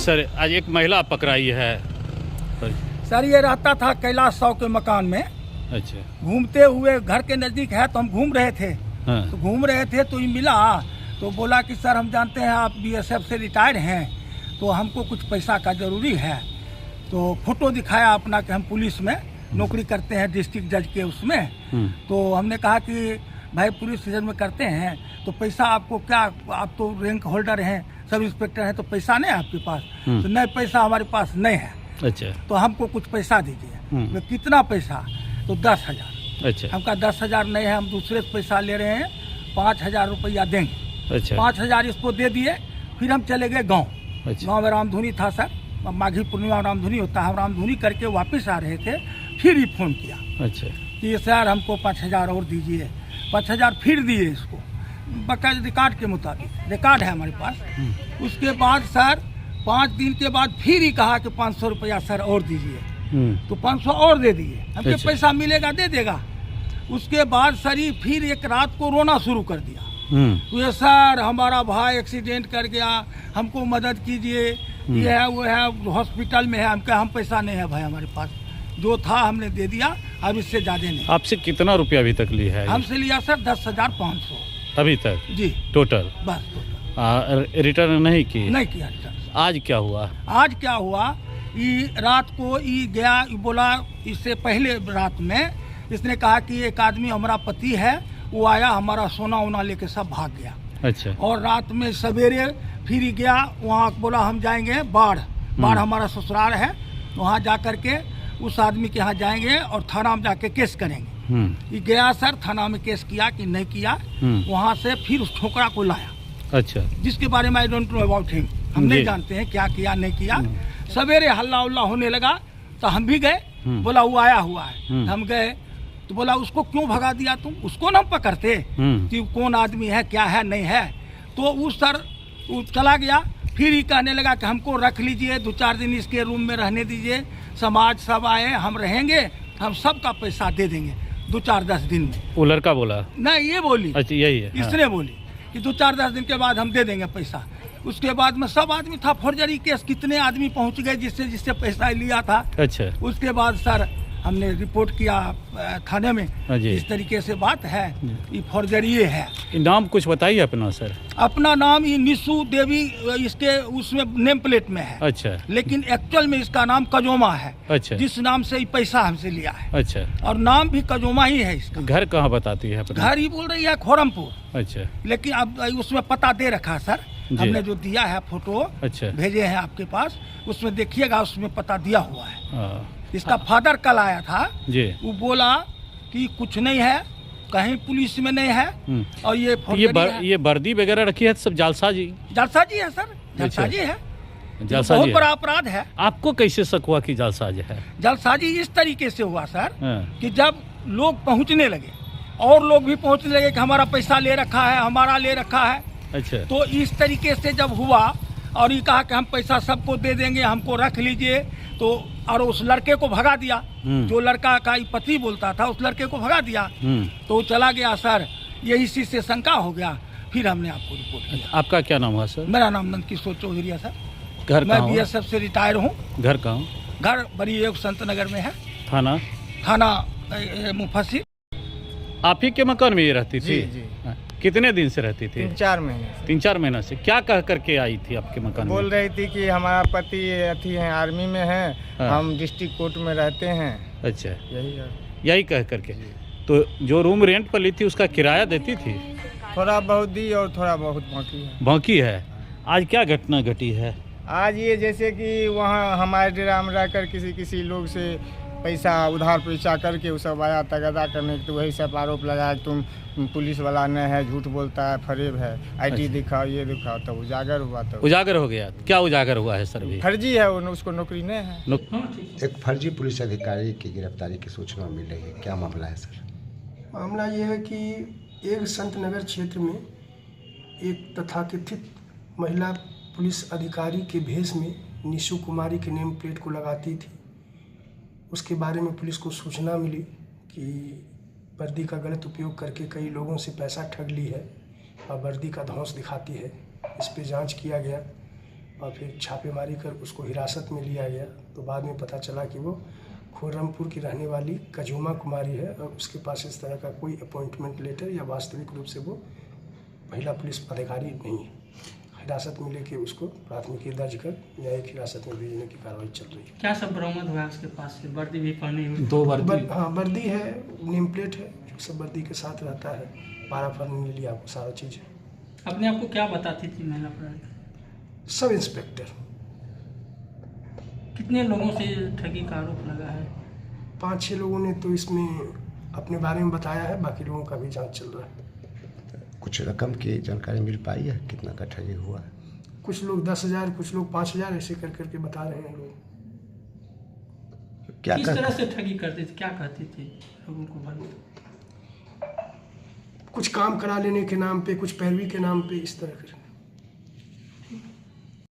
Sir आज एक महिला पकड़ाई है। सर ये रहता था कैलाश साव के मकान में। अच्छा। घूमते हुए घर के नज़दीक है तो हम घूम रहे थे। हाँ। तो घूम रहे थे तो ये मिला तो बोला कि सर हम जानते हैं आप बीएसएफ से रिटायर्ड हैं तो हमको कुछ पैसा का ज़रूरी है। तो फोटो दिखाया अपना कि हम पुलिस में नौकरी करते हैं डिस्ट्रिक्ट जज के उसमें। तो हमने कहा कि भाई पुलिस जज में करते हैं तो पैसा आपको क्या, आप तो रैंक होल्डर हैं, सब इंस्पेक्टर हैं, तो पैसा नहीं है आपके पास? तो नहीं पैसा हमारे पास नहीं है। अच्छा। तो हमको कुछ पैसा दीजिए। तो कितना पैसा? तो 10,000। अच्छा। हम कहा 10,000 नहीं है, हम दूसरे से पैसा ले रहे हैं, 5,000 रुपया देंगे। अच्छा। 5,000 इसको दे दिए। फिर हम चले गए गाँव। अच्छा। गाँव में रामधुनी था सर, माघी पूर्णिमा रामधुनी होता है। हम रामधुनी करके वापस आ रहे थे, फिर ही फोन किया। अच्छा। कि सर हमको 5,000 और दीजिए। 5,000 फिर दिए इसको, बकायदा रिकॉर्ड के मुताबिक, रिकॉर्ड है हमारे पास। उसके बाद सर 5 दिन के बाद फिर ही कहा कि 500 रुपया सर और दीजिए। तो 500 और दे दिए। हमके अच्छा। पैसा मिलेगा दे देगा। उसके बाद सर ही फिर एक रात को रोना शुरू कर दिया। तो ये सर हमारा भाई एक्सीडेंट कर गया, हमको मदद कीजिए, ये है वो है, हॉस्पिटल में है। हम पैसा नहीं है भाई हमारे पास, जो था हमने दे दिया, अब इससे ज़्यादा नहीं। आपसे कितना रुपया अभी तक लिया है? हमसे लिया सर 10,500 अभी तक जी टोटल। बस टोटल रिटर्न नहीं की? नहीं किया रिटर्न। आज क्या हुआ? आज क्या हुआ, ये रात को ये गया, ये बोला, इससे पहले रात में इसने कहा कि एक आदमी हमारा पति है, वो आया हमारा सोना वोना लेके सब भाग गया। अच्छा। और रात में सवेरे फिर ही गया वहाँ, बोला हम जाएंगे बाढ़ हमारा ससुराल है, वहाँ जा करके उस आदमी के यहाँ जाएंगे और थाना में जाके केस करेंगे। ये गया सर, थाना में केस किया कि नहीं किया। वहाँ से फिर उस छोकरा को लाया। अच्छा। जिसके बारे में I don't know about him, हम नहीं जानते हैं क्या किया नहीं किया। सवेरे हल्ला उल्ला होने लगा तो हम भी गए, बोला वो आया हुआ है। हम गए तो बोला उसको क्यों भगा दिया तुम, उसको ना पकड़ते कि कौन आदमी है क्या है नहीं है। तो उस सर वो चला गया। फिर ही कहने लगा कि हमको रख लीजिए, 2-4 दिन इसके रूम में रहने दीजिए, समाज सब आए, हम रहेंगे, हम सबका पैसा दे देंगे 2-4-10 दिन में। वो लड़का बोला? नहीं, ये बोली। अच्छा, यही है। इसने बोली कि 2-4-10 दिन के बाद हम दे देंगे पैसा। उसके बाद में सब आदमी था, फौर्जरी केस कितने आदमी पहुंच गए जिससे पैसा लिया था। अच्छा। उसके बाद सर हमने रिपोर्ट किया थाने में, इस तरीके से बात है, ये फौर्जरी है। नाम कुछ बताइए अपना सर। अपना नाम ये निशु देवी इसके उसमें नेम प्लेट में है। अच्छा। लेकिन एक्चुअल में इसका नाम कजोमा है। अच्छा। जिस नाम से ये पैसा हमसे लिया है। अच्छा। और नाम भी कजोमा ही है इसका। घर कहाँ बताती है अपना? घर ही बोल रही है खोरमपुर। अच्छा। लेकिन अब उसमें पता दे रखा सर, हमने जो दिया है फोटो। अच्छा। भेजे हैं आपके पास, उसमें देखिएगा, उसमें पता दिया हुआ है। इसका फादर कल आया था जी, वो बोला कि कुछ नहीं है, कहीं पुलिस में नहीं है। और ये वर्दी वगैरह रखी है, सब जालसाजी है सर, जालसाजी है, जालसाजी बहुत बड़ा अपराध है। आपको कैसे शक हुआ कि जालसाजी है? जालसाजी इस तरीके से हुआ सर कि जब लोग पहुंचने लगे और लोग भी पहुंचने लगे कि हमारा पैसा ले रखा है, हमारा ले रखा है। अच्छा। तो इस तरीके से जब हुआ और ये कहा कि हम पैसा सबको दे देंगे, हमको रख लीजिए, तो और उस लड़के को भगा दिया, जो लड़का का पति बोलता था, उस लड़के को भगा दिया। तो वो चला गया सर, यही चीज से शंका हो गया, फिर हमने आपको रिपोर्ट किया। आपका क्या नाम हुआ सर? मेरा नाम नंदकिशोर चौधरी है सर। घर मैं बीएसएफ से रिटायर हूँ। घर कहाँ? घर बड़ी एक संत नगर में है। थाना मुफस्सिल। आप ही के मकान में ये रहती थी? जी। कितने दिन से रहती थी? 3-4 महीने। 3-4 महीना से। क्या कह करके आई थी आपके मकान में? बोल रही थी कि हमारा पति अथी है, आर्मी में है। हाँ। हम डिस्ट्रिक्ट कोर्ट में रहते हैं। अच्छा। यही कह करके। तो जो रूम रेंट पर ली थी उसका किराया देती थी? थोड़ा बहुत दी और थोड़ा बहुत बाकी है। आज क्या घटना घटी है? आज ये जैसे कि वहाँ हमारे डेरा में रहकर किसी लोग से पैसा उधार पैसा करके वो सब आया तगादा करने, तो वही सब आरोप लगाया तुम पुलिस वाला नहीं है, झूठ बोलता है, फरेब है, आईडी दिखाओ, ये दिखाओ। तो उजागर हुआ। तो उजागर हो गया? क्या उजागर हुआ है सर? फर्जी है, उसको नौकरी नहीं है। एक फर्जी पुलिस अधिकारी की गिरफ्तारी की सूचना मिल रही है, क्या मामला है सर? मामला ये है कि एक संत नगर क्षेत्र में एक तथाकथित महिला पुलिस अधिकारी के भेष में निशु कुमारी के नेम प्लेट को लगाती थी। उसके बारे में पुलिस को सूचना मिली कि वर्दी का गलत उपयोग करके कई लोगों से पैसा ठग ली है और वर्दी का धौंस दिखाती है। इस पे जांच किया गया और फिर छापेमारी कर उसको हिरासत में लिया गया। तो बाद में पता चला कि वो खुर्रमपुर की रहने वाली कजूमा कुमारी है और उसके पास इस तरह का कोई अपॉइंटमेंट लेटर या वास्तविक रूप से वो महिला पुलिस अधिकारी नहीं है। हिरासत में लेके उसको प्राथमिकी दर्ज कर न्यायिक हिरासत में भेजने की कार्रवाई चल रही है। क्या सब बरामद हुआ उसके पास से? वर्दी भी पहनी हुई? 2 वर्दी। हाँ, वर्दी है, नेम प्लेट है, जो सब वर्दी के साथ रहता है। पाराफर्न ले लिया, आपको सारा चीज़ है। अपने आप को क्या बताती थी महिला अपराधी? Sub inspector. कितने लोगों से ठगी का आरोप लगा है? 5-6 लोगों ने तो इसमें अपने बारे में बताया है, बाकी लोगों का भी जांच चल रहा है। कुछ रकम की जानकारी मिल पाई है, कितना का ठगी हुआ है? कुछ लोग 10,000, कुछ लोग 5,000 ऐसे कर करके बता रहे हैं लोग। क्या किस तरह से ठगी करती थी, क्या कहती थी लोगों को? कुछ काम करा लेने के नाम पे, कुछ पैरवी के नाम पे, इस तरह कर